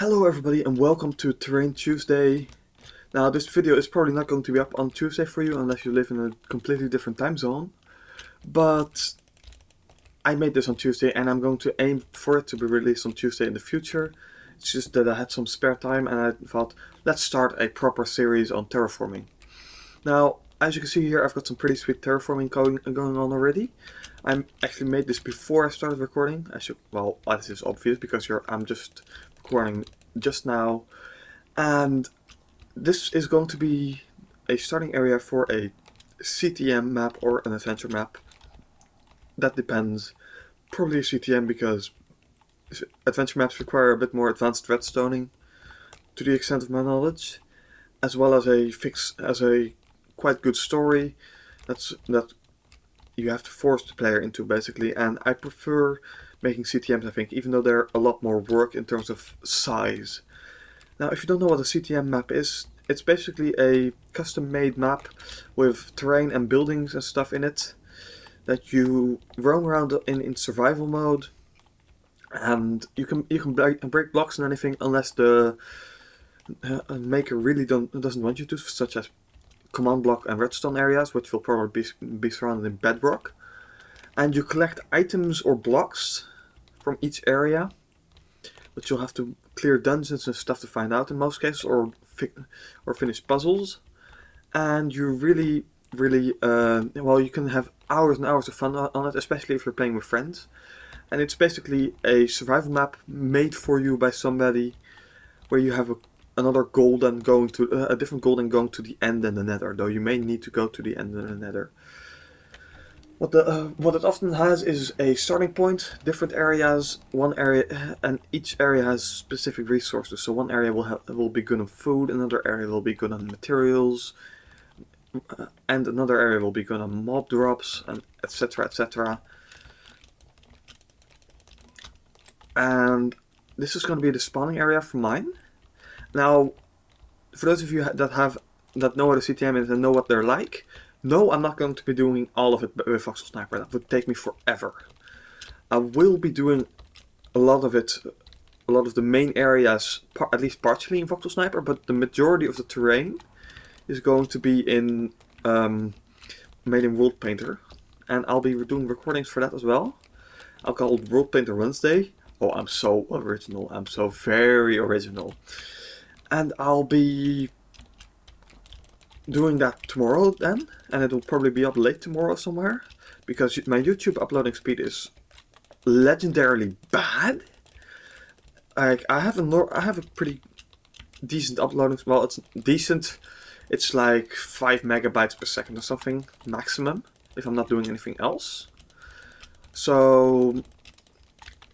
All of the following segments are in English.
Hello everybody and welcome to Terrain Tuesday. Now this video is probably not going to be up on Tuesday for you unless you live in a completely different time zone. But I made this on Tuesday and I'm going to aim for it to be released on Tuesday in the future. It's just that I had some spare time and I thought, let's start a proper series on terraforming. Now, as you can see here, I've got some pretty sweet terraforming going on already. I actually made this before I started recording. Well, this is obvious because I'm just recording just now. And this is going to be a starting area for a CTM map or an adventure map. That depends. Probably a CTM because adventure maps require a bit more advanced redstoning to the extent of my knowledge, as well as a quite good story that you have to force the player into basically. And I prefer making CTMs, I think, even though they're a lot more work in terms of size. Now, if you don't know what a CTM map is, it's basically a custom-made map with terrain and buildings and stuff in it that you roam around in survival mode, and you can break blocks and anything unless the maker really doesn't want you to, such as command block and redstone areas, which will probably be surrounded in bedrock. And you collect items or blocks from each area, but you'll have to clear dungeons and stuff to find out in most cases, or finish puzzles. And you really, well, you can have hours and hours of fun on it, especially if you're playing with friends. And it's basically a survival map made for you by somebody, where you have another goal than going to a different goal than going to the end and the nether, though you may need to go to the end and the nether. What it often has is a starting point, different areas, one area, and each area has specific resources. So one area will be good on food, another area will be good on materials, and another area will be good on mob drops, and etc, etc. And this is going to be the spawning area for mine. Now, for those of you that know what a CTM is and know what they're like, no, I'm not going to be doing all of it with Voxel Sniper. That would take me forever. I will be doing a lot of the main areas, at least partially in Voxel Sniper, but the majority of the terrain is going to be made in World Painter, and I'll be doing recordings for that as well. I'll call it World Painter Wednesday. Oh, I'm so original. I'm so very original. And I'll be doing that tomorrow then, and it will probably be up late tomorrow somewhere, because my YouTube uploading speed is legendarily bad. I have a pretty decent uploading. Well, it's decent. It's like 5 megabytes per second or something maximum if I'm not doing anything else. So,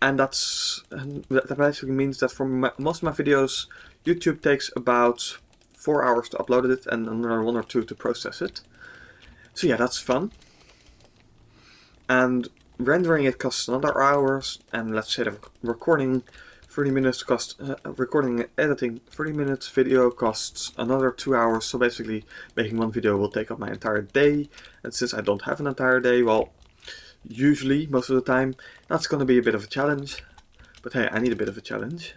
and that basically means that for most of my videos, YouTube takes about 4 hours to upload it and another 1 or 2 to process it. So yeah, that's fun. And rendering it costs another hours, and let's say the recording 30 minutes recording and editing 30 minutes, video costs another 2 hours. So basically making one video will take up my entire day, and since I don't have an entire day, well, usually most of the time, that's going to be a bit of a challenge. But hey, I need a bit of a challenge.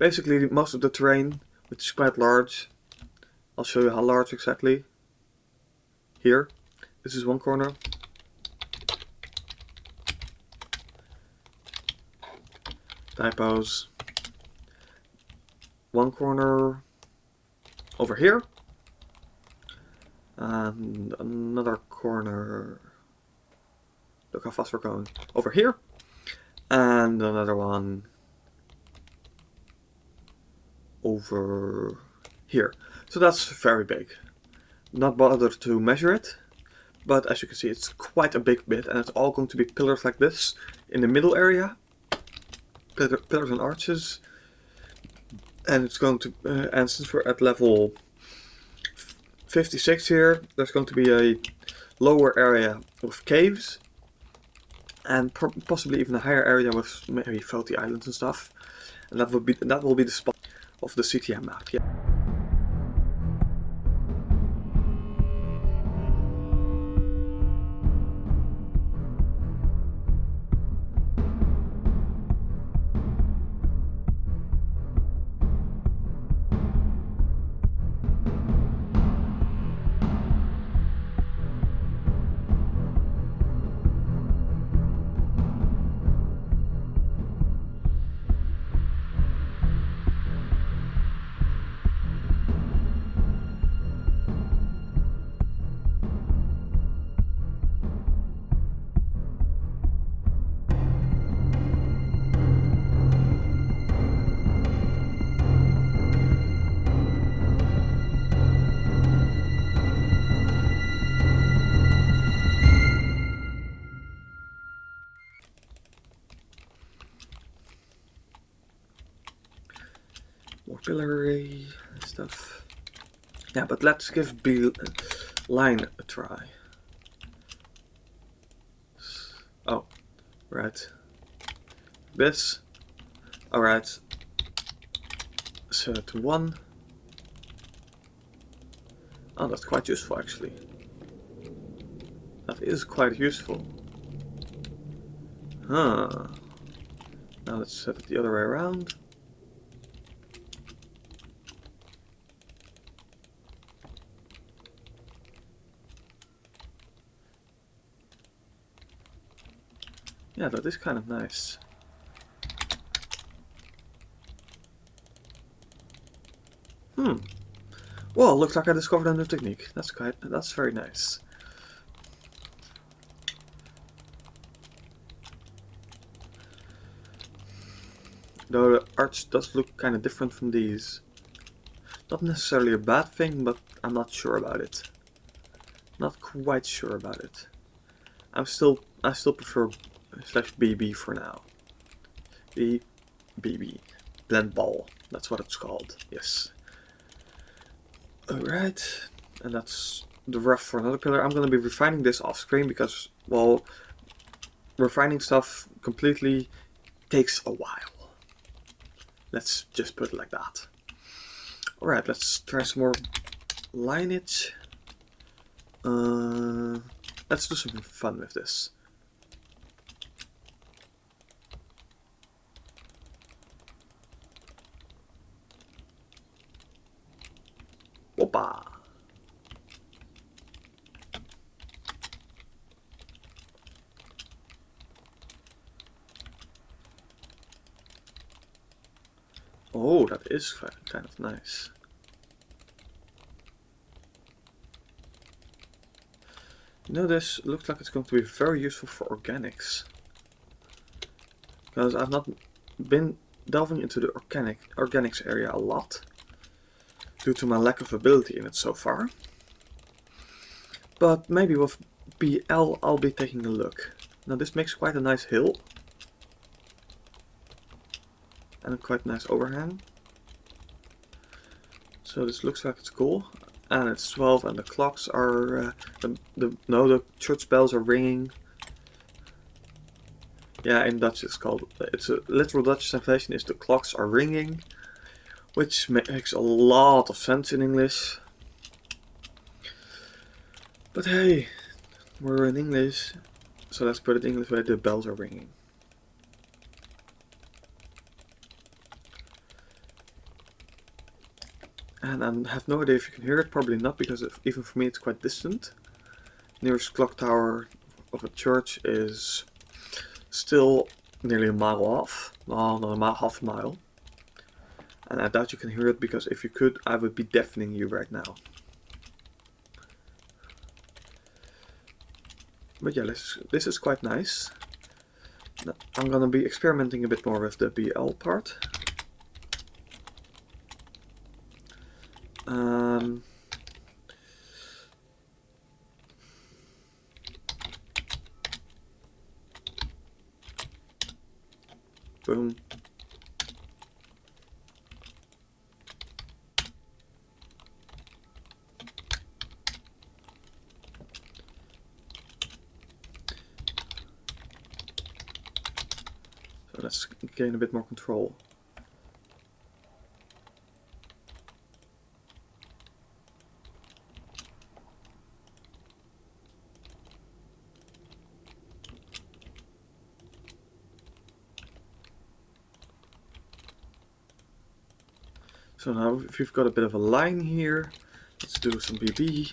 basically most of the terrain, which is quite large. I'll show you how large exactly. Here, this is one corner. Typos. One corner over here. And another corner. Look how fast we're going. Over here. And another one over here. So that's very big. Not bothered to measure it, but as you can see it's quite a big bit, and it's all going to be pillars like this in the middle area. Pillars and arches. And it's going to, and since we're at level 56 here, there's going to be a lower area with caves. And possibly even a higher area with maybe floaty islands and stuff. And that will be the spot of the CTM map. Yeah. More pillory stuff. Yeah, but let's give line a try. Oh, right. This. Alright. Set it to 1. Oh, that's quite useful actually. That is quite useful. Huh. Now let's set it the other way around. Yeah, that is kind of nice. Well, looks like I discovered a new technique. That's very nice. Though the arch does look kind of different from these. Not necessarily a bad thing, but I'm not sure about it. Not quite sure about it. I still prefer /BB for now. BB. Blend ball. That's what it's called. Yes. Alright. And that's the rough for another pillar. I'm going to be refining this off screen because, well, refining stuff completely takes a while. Let's just put it like that. Alright, let's try some more lineage. Let's do something fun with this. Whoppa! Oh, that is kind of nice. You know, this looks like it's going to be very useful for organics. Because I've not been delving into the organics area a lot. Due to my lack of ability in it so far. But maybe with BL I'll be taking a look. Now this makes quite a nice hill. And a quite nice overhang. So this looks like it's cool. And it's 12 and the clocks are... the church bells are ringing. Yeah, in Dutch it's called... It's a literal Dutch translation is the clocks are ringing. Which makes a lot of sense in English. But hey, we're in English. So let's put it English way, the bells are ringing. And I have no idea if you can hear it, probably not, because even for me it's quite distant. Nearest clock tower of a church is still nearly a mile off. Well, not a mile, half a mile. And I doubt you can hear it, because if you could, I would be deafening you right now. But yeah, this is quite nice. I'm gonna be experimenting a bit more with the BL part. Boom. So let's gain a bit more control. So now if we've got a bit of a line here, let's do some BB.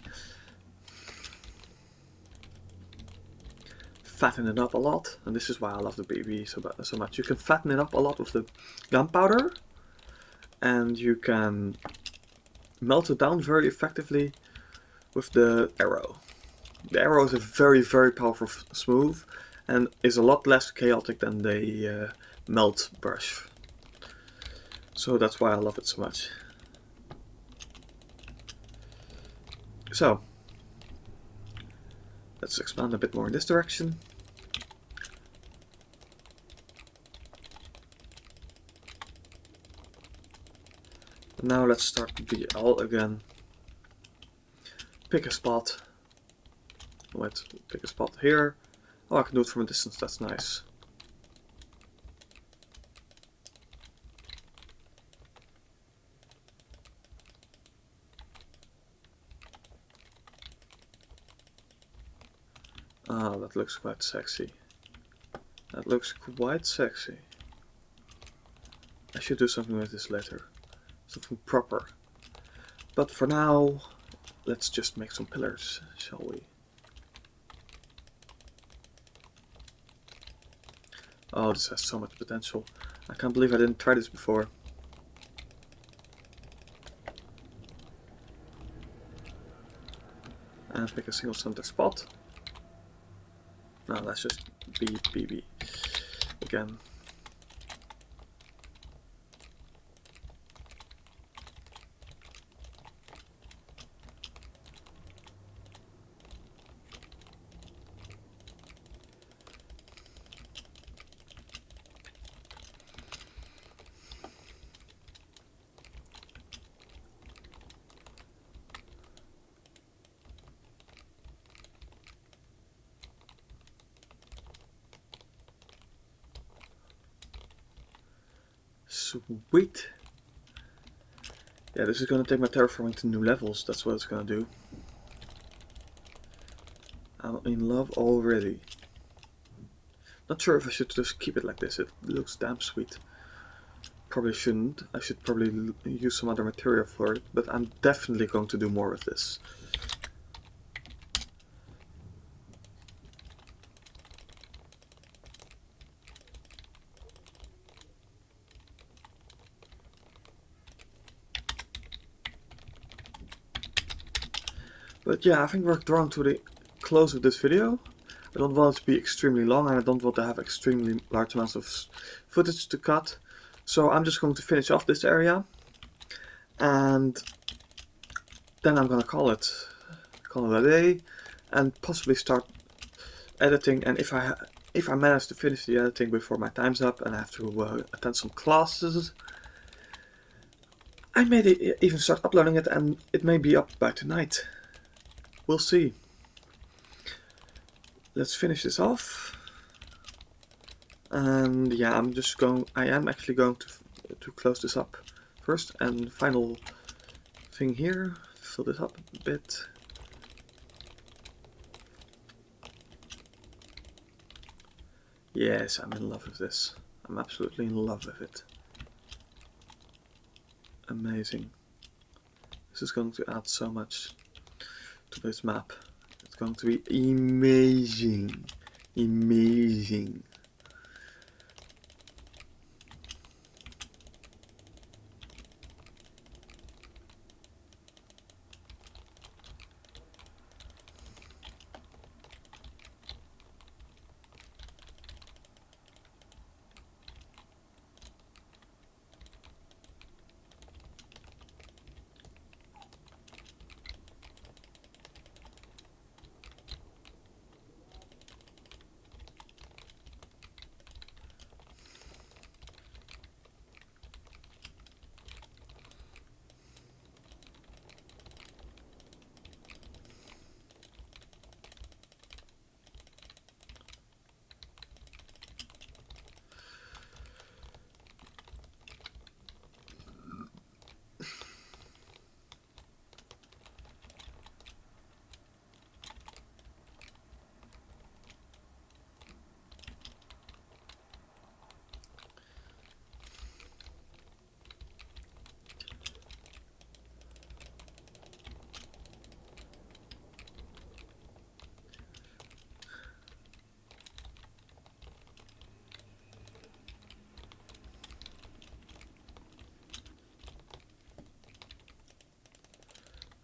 Fatten it up a lot, and this is why I love the BB so much. You can fatten it up a lot with the gunpowder, and you can melt it down very effectively with the arrow. The arrow is a very, very powerful smooth, and is a lot less chaotic than the melt brush. So that's why I love it so much. So let's expand a bit more in this direction. And now let's start BL again. Pick a spot. Wait, pick a spot here. Oh, I can do it from a distance, that's nice. Ah, that looks quite sexy. That looks quite sexy. I should do something with this later. Something proper. But for now, let's just make some pillars, shall we? Oh, this has so much potential. I can't believe I didn't try this before. And pick a single center spot. Now let's just BB again. Sweet. Yeah, this is gonna take my terraforming to new levels. That's what it's gonna do. I'm in love already. Not sure if I should just keep it like this. It looks damn sweet. Probably shouldn't. I should probably use some other material for it, but I'm definitely going to do more with this. But yeah, I think we're drawn to the close of this video. I don't want it to be extremely long, and I don't want to have extremely large amounts of footage to cut. So I'm just going to finish off this area, and then I'm gonna call it a day, and possibly start editing. And if I manage to finish the editing before my time's up and I have to attend some classes, I may even start uploading it, and it may be up by tonight. We'll see. Let's finish this off. And yeah, I am actually going to close this up first. And final thing here, fill this up a bit. Yes, I'm in love with this. I'm absolutely in love with it. Amazing. This is going to add so much to this map. It's going to be amazing. Amazing.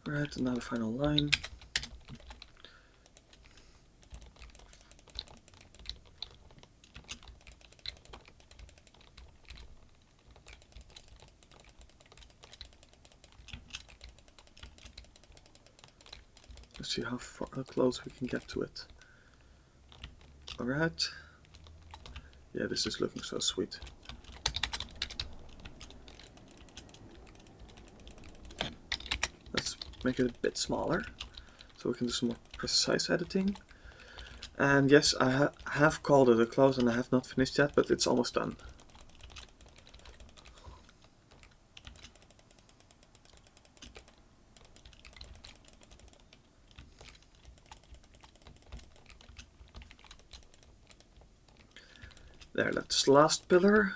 Right, another final line. Let's see how close we can get to it. Alright. Yeah, this is looking so sweet. Let's make it a bit smaller so we can do some more precise editing. And yes, I have called it a close and I have not finished yet, but it's almost done. There, that's the last pillar.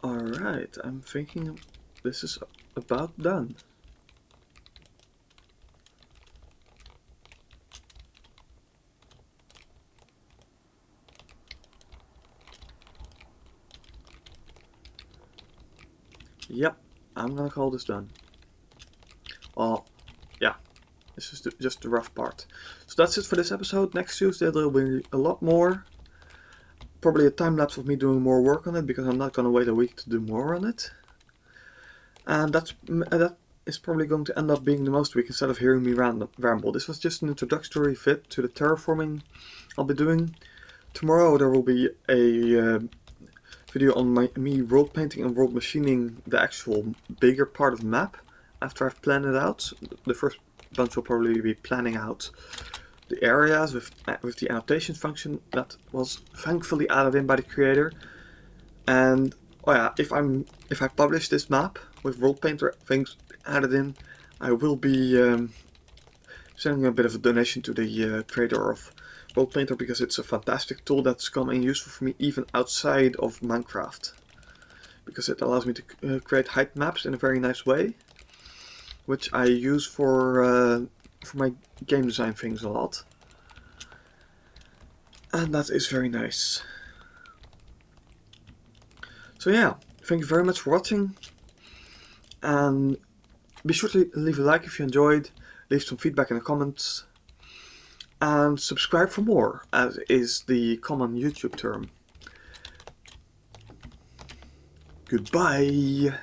Alright, I'm thinking this is about done. Yep, I'm gonna call this done. Well, yeah, this is just the rough part. So that's it for this episode. Next Tuesday there will be a lot more. Probably a time lapse of me doing more work on it because I'm not gonna wait a week to do more on it. And that is probably going to end up being the most week instead of hearing me ramble. This was just an introductory vid to the terraforming I'll be doing. Tomorrow there will be a video on me world painting and world machining the actual bigger part of the map after I've planned it out. The first bunch will probably be planning out the areas with the annotation function that was thankfully added in by the creator. And oh yeah, if I publish this map with World Painter things added in, I will be sending a bit of a donation to the creator of World Painter, because it's a fantastic tool that's come in useful for me even outside of Minecraft, because it allows me to create height maps in a very nice way, which I use for my game design things a lot, and that is very nice. So yeah, thank you very much for watching, and be sure to leave a like if you enjoyed, leave some feedback in the comments, and subscribe for more, as is the common YouTube term. Goodbye!